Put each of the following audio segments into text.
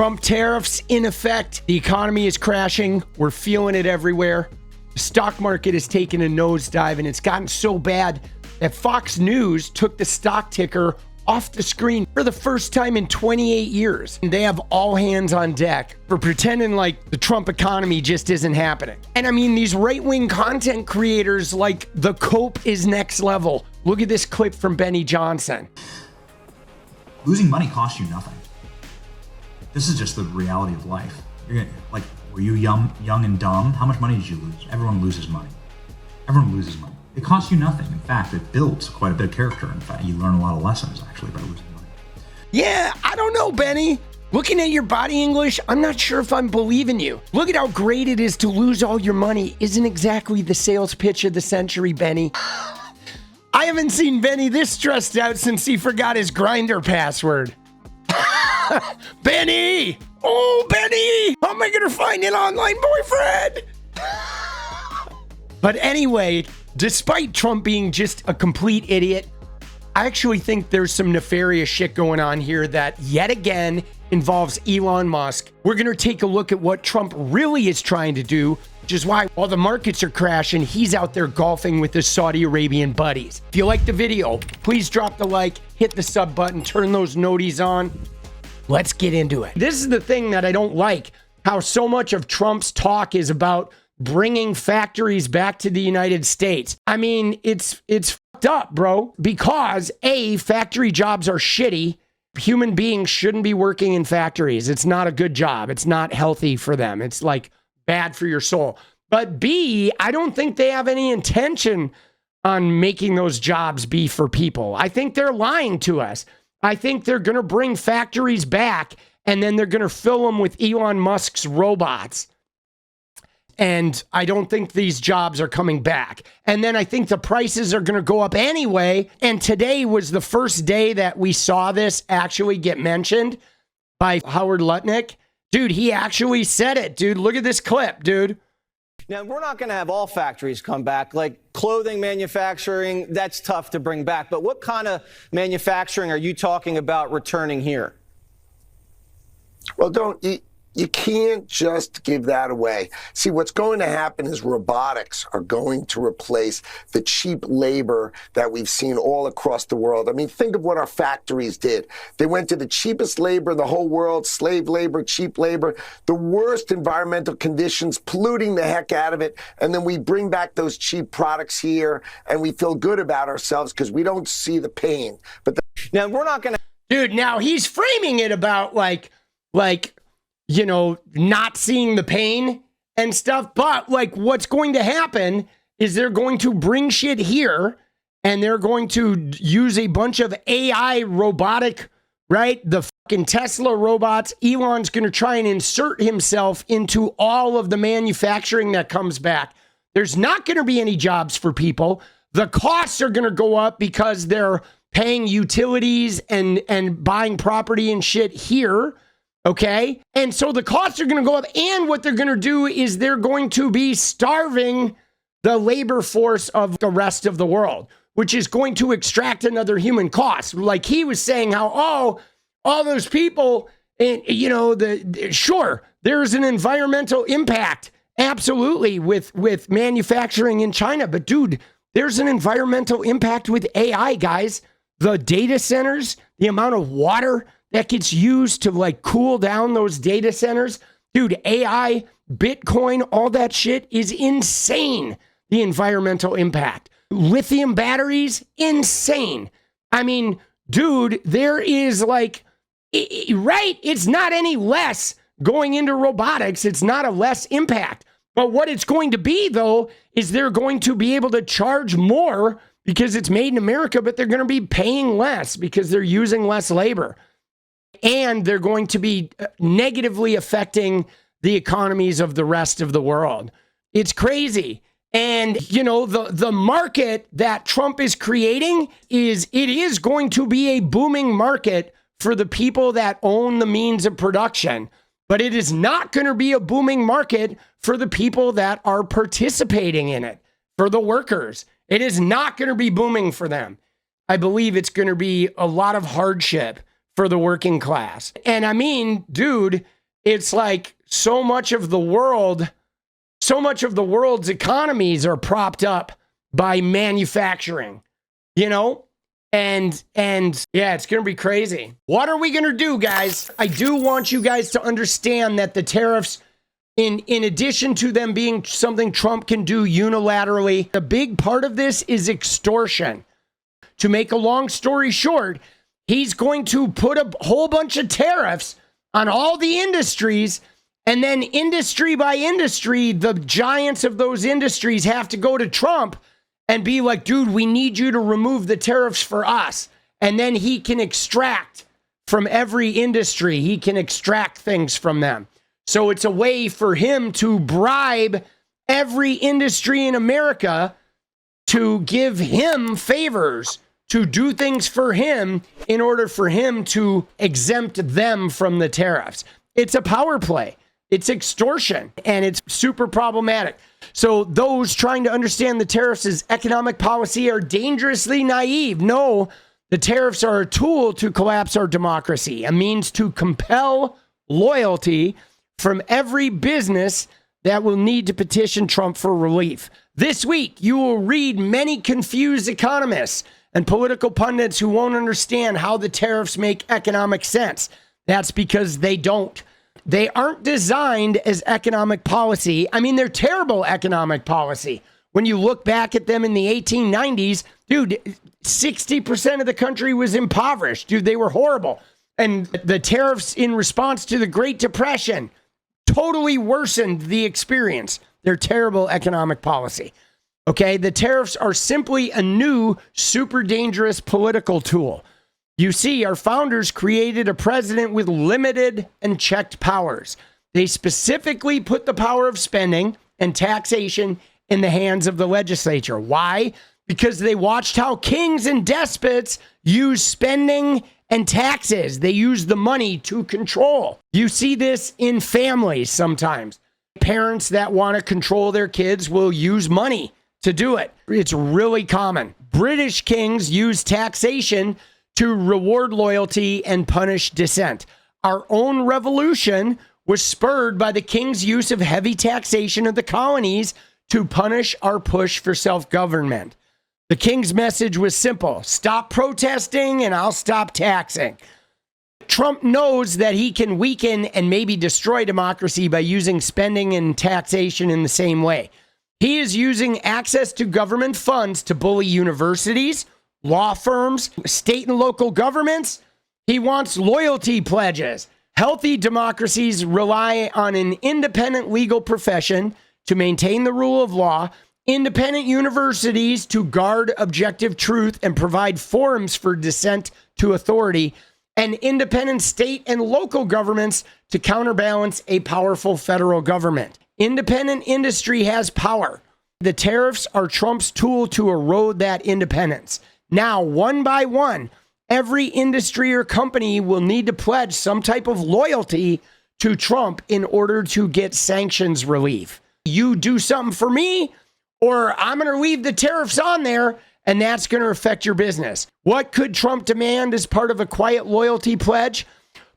Trump tariffs in effect. The economy is crashing. We're feeling it everywhere. The stock market has taken a nosedive, and it's gotten so bad that Fox News took the stock ticker off the screen for the first time in 28 years. And they have all hands on deck for pretending like the Trump economy just isn't happening. And I mean, these right-wing content creators like the COPE is next level. Look at this clip from Benny Johnson. Losing money costs you nothing. This is just the reality of life. Like, were you young and dumb? How much money did you lose? Everyone loses money. Everyone loses money. It costs you nothing. In fact, it builds quite a bit of character. In fact, you learn a lot of lessons, actually, by losing money. Yeah, I don't know, Benny. Looking at your body English, I'm not sure if I'm believing you. Look at how great it is to lose all your money. Isn't exactly the sales pitch of the century, Benny. I haven't seen Benny this stressed out since he forgot his Grindr password. Benny! Oh, Benny! How am I going to find an online boyfriend? But anyway, despite Trump being just a complete idiot, I actually think there's some nefarious shit going on here that yet again involves Elon Musk. We're going to take a look at what Trump really is trying to do, which is why while the markets are crashing, he's out there golfing with his Saudi Arabian buddies. If you like the video, please drop the like, hit the sub button, turn those noties on. Let's get into it. This is the thing that I don't like, how so much of Trump's talk is about bringing factories back to the United States. I mean, it's fucked up, bro, because A, factory jobs are shitty. Human beings shouldn't be working in factories. It's not a good job. It's not healthy for them. It's like bad for your soul. But B, I don't think they have any intention on making those jobs be for people. I think they're lying to us. I think they're going to bring factories back and then they're going to fill them with Elon Musk's robots. And I don't think these jobs are coming back. And then I think the prices are going to go up anyway. And today was the first day that we saw this actually get mentioned by Howard Lutnick. Dude, he actually said it, dude. Look at this clip, dude. Now, we're not going to have all factories come back. Like clothing manufacturing, that's tough to bring back. But what kind of manufacturing are you talking about returning here? Well, you can't just give that away. See, what's going to happen is robotics are going to replace the cheap labor that we've seen all across the world. I mean, think of what our factories did. They went to the cheapest labor in the whole world, slave labor, cheap labor, the worst environmental conditions, polluting the heck out of it. And then we bring back those cheap products here and we feel good about ourselves because we don't see the pain. But now we're not going to. Dude, now he's framing it about like, you know, not seeing the pain and stuff. But like what's going to happen is they're going to bring shit here and they're going to use a bunch of AI robotic, right? The fucking Tesla robots. Elon's going to try and insert himself into all of the manufacturing that comes back. There's not going to be any jobs for people. The costs are going to go up because they're paying utilities and buying property and shit here. Okay. And so the costs are going to go up. And what they're going to do is they're going to be starving the labor force of the rest of the world, which is going to extract another human cost. Like he was saying how, oh, all those people, and you know, sure, there's an environmental impact. Absolutely. With manufacturing in China. But dude, there's an environmental impact with AI, guys. The data centers, the amount of water that gets used to like cool down those data centers. Dude, AI, Bitcoin, all that shit is insane. The environmental impact. Lithium batteries, insane. I mean, dude, there is like, right? It's not any less going into robotics. It's not a less impact. But what it's going to be, though, is they're going to be able to charge more because it's made in America, but they're going to be paying less because they're using less labor. And they're going to be negatively affecting the economies of the rest of the world. It's crazy. And, you know, the market that Trump is creating it is going to be a booming market for the people that own the means of production. But it is not going to be a booming market for the people that are participating in it, for the workers. It is not going to be booming for them. I believe it's going to be a lot of hardship for the working class. And I mean, dude, it's like so much of the world's economies are propped up by manufacturing, you know? And yeah, it's going to be crazy. What are we going to do, guys? I do want you guys to understand that the tariffs, in addition to them being something Trump can do unilaterally, a big part of this is extortion. To make a long story short, he's going to put a whole bunch of tariffs on all the industries, and then industry by industry, the giants of those industries have to go to Trump and be like, dude, we need you to remove the tariffs for us. And then he can extract from every industry. He can extract things from them. So it's a way for him to bribe every industry in America to give him favors, to do things for him in order for him to exempt them from the tariffs. It's a power play. It's extortion, and it's super problematic. So those trying to understand the tariffs as economic policy are dangerously naive. No, the tariffs are a tool to collapse our democracy, a means to compel loyalty from every business that will need to petition Trump for relief. This week, you will read many confused economists and political pundits who won't understand how the tariffs make economic sense. That's because they don't. They aren't designed as economic policy. I mean, they're terrible economic policy. When you look back at them in the 1890s, dude, 60% of the country was impoverished. Dude, they were horrible. And the tariffs in response to the Great Depression totally worsened the experience. They're terrible economic policy. Okay, the tariffs are simply a new, super dangerous political tool. You see, our founders created a president with limited and checked powers. They specifically put the power of spending and taxation in the hands of the legislature. Why? Because they watched how kings and despots use spending and taxes. They use the money to control. You see this in families sometimes. Parents that want to control their kids will use money to do it. It's really common. British kings use taxation to reward loyalty and punish dissent. Our own revolution was spurred by the king's use of heavy taxation of the colonies to punish our push for self-government. The king's message was simple: stop protesting and I'll stop taxing. Trump knows that he can weaken and maybe destroy democracy by using spending and taxation in the same way. He is using access to government funds to bully universities, law firms, state and local governments. He wants loyalty pledges. Healthy democracies rely on an independent legal profession to maintain the rule of law, independent universities to guard objective truth and provide forums for dissent to authority, and independent state and local governments to counterbalance a powerful federal government. Independent industry has power. The tariffs are Trump's tool to erode that independence. Now, one by one, every industry or company will need to pledge some type of loyalty to Trump in order to get sanctions relief. You do something for me, or I'm going to leave the tariffs on there, and that's going to affect your business. What could Trump demand as part of a quiet loyalty pledge?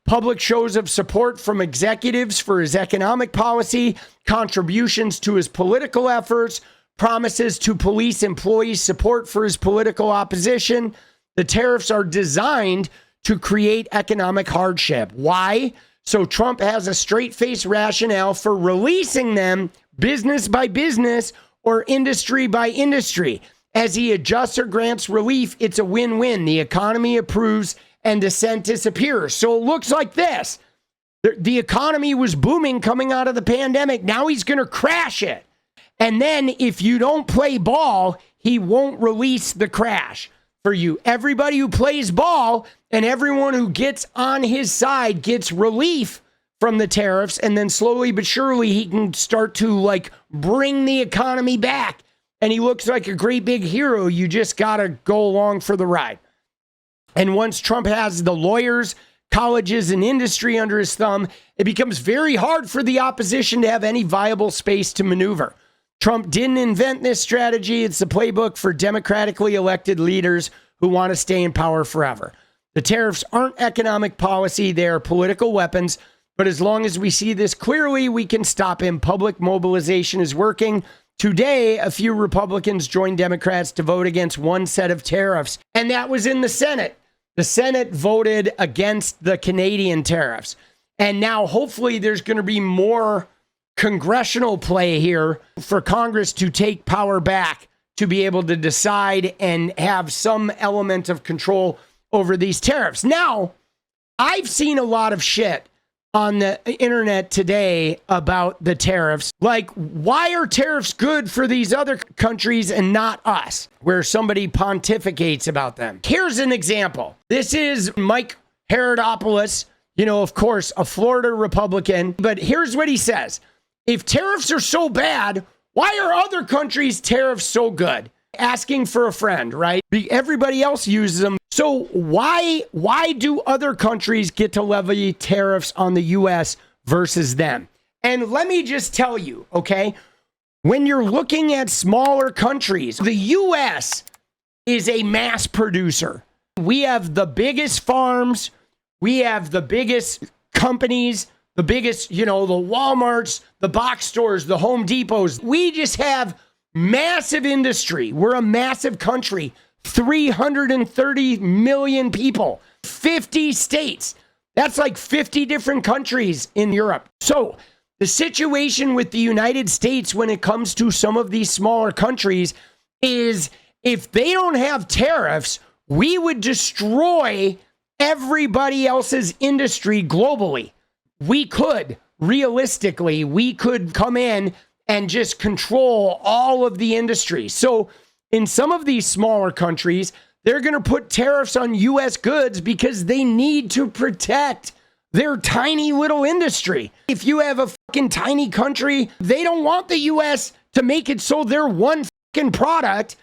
Public shows of support from executives for his economic policy, contributions to his political efforts, promises to police employees' support for his political opposition. The tariffs are designed to create economic hardship. Why? So Trump has a straight-faced rationale for releasing them business by business or industry by industry. As he adjusts or grants relief, it's a win-win. The economy approves and dissent disappears. So it looks like this. The economy was booming coming out of the pandemic. Now he's going to crash it. And then if you don't play ball, he won't release the crash for you. Everybody who plays ball and everyone who gets on his side gets relief from the tariffs. And then slowly but surely he can start to bring the economy back. And he looks like a great big hero. You just got to go along for the ride. And once Trump has the lawyers, colleges, and industry under his thumb, it becomes very hard for the opposition to have any viable space to maneuver. Trump didn't invent this strategy. It's the playbook for democratically elected leaders who want to stay in power forever. The tariffs aren't economic policy, they are political weapons. But as long as we see this clearly, we can stop him. Public mobilization is working. Today, a few Republicans joined Democrats to vote against one set of tariffs, and that was in the Senate. The Senate voted against the Canadian tariffs. And now, hopefully, there's going to be more congressional play here for Congress to take power back to be able to decide and have some element of control over these tariffs. Now, I've seen a lot of shit on the internet today about the tariffs. Like, why are tariffs good for these other countries and not us? Where somebody pontificates about them. Here's an example. This is 𝗙𝗢𝗄𝗪, of course, a Florida Republican. But here's what he says. If tariffs are so bad, why are other countries' tariffs so good? Asking for a friend, right? Everybody else uses them. So why do other countries get to levy tariffs on the U.S. versus them? And let me just tell you, okay, when you're looking at smaller countries, the U.S. is a mass producer. We have the biggest farms. We have the biggest companies, the biggest, the Walmarts, the box stores, the Home Depots. We just have massive industry. We're a massive country. 330 million people, 50 states. That's like 50 different countries in Europe. So the situation with the United States when it comes to some of these smaller countries is if they don't have tariffs, we would destroy everybody else's industry globally. We could, realistically, we could come in and just control all of the industry. So in some of these smaller countries, they're going to put tariffs on U.S. goods because they need to protect their tiny little industry. If you have a fucking tiny country, they don't want the U.S. to make it so their one fucking product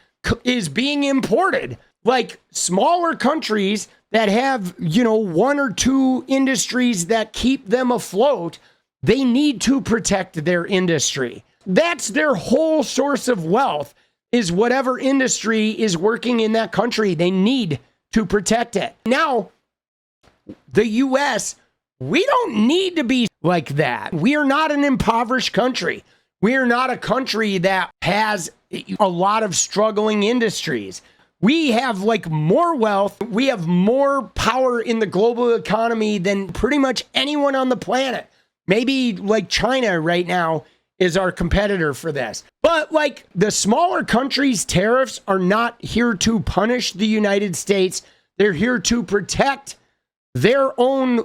is being imported. Like smaller countries that have, one or two industries that keep them afloat, they need to protect their industry. That's their whole source of wealth. Is whatever industry is working in that country, they need to protect it. Now, the U.S., we don't need to be like that. We are not an impoverished country. We are not a country that has a lot of struggling industries. We have more wealth. We have more power in the global economy than pretty much anyone on the planet. Maybe China right now is our competitor for this. But the smaller countries' tariffs are not here to punish the United States. They're here to protect their own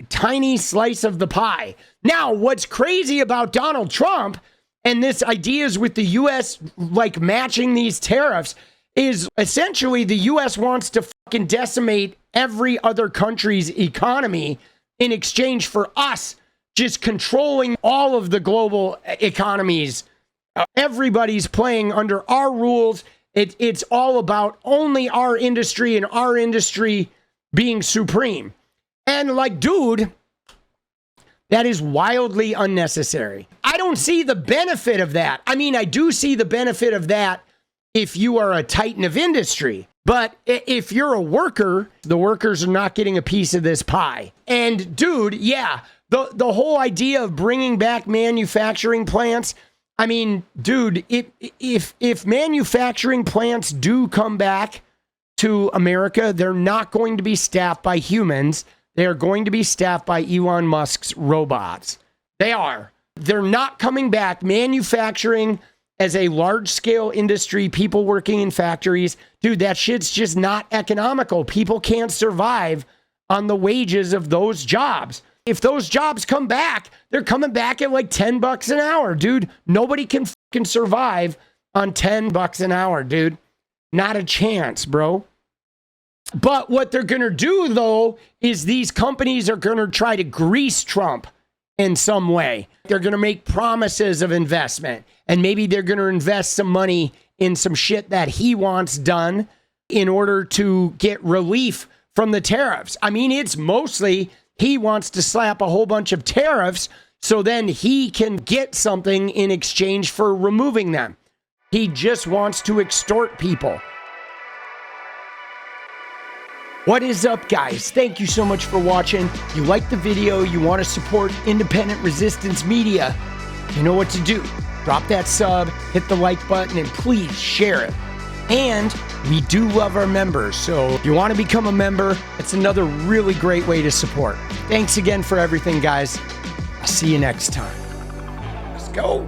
tiny slice of the pie. Now, what's crazy about Donald Trump and this ideas with the U.S. Matching these tariffs is essentially the U.S. wants to fucking decimate every other country's economy in exchange for us just controlling all of the global economies. Everybody's playing under our rules. It's all about only our industry and our industry being supreme. And dude, that is wildly unnecessary. I don't see the benefit of that. I mean, I do see the benefit of that if you are a titan of industry. But if you're a worker, the workers are not getting a piece of this pie. And dude, yeah, the whole idea of bringing back manufacturing plants, I mean, dude, if manufacturing plants do come back to America, they're not going to be staffed by humans. They are going to be staffed by Elon Musk's robots. They are. They're not coming back. Manufacturing as a large-scale industry, people working in factories, dude, that shit's just not economical. People can't survive on the wages of those jobs. If those jobs come back, they're coming back at $10 an hour, dude. Nobody can fucking survive on $10 an hour, dude. Not a chance, bro. But what they're going to do, though, is these companies are going to try to grease Trump in some way. They're going to make promises of investment, and maybe they're going to invest some money in some shit that he wants done in order to get relief from the tariffs. I mean, it's mostly he wants to slap a whole bunch of tariffs so then he can get something in exchange for removing them. He just wants to extort people. What is up, guys? Thank you so much for watching. You like the video, you want to support independent resistance media, you know what to do. Drop that sub, hit the like button, and please share it. And we do love our members, so if you want to become a member, it's another really great way to support. Thanks again for everything, guys. I'll see you next time. Let's go.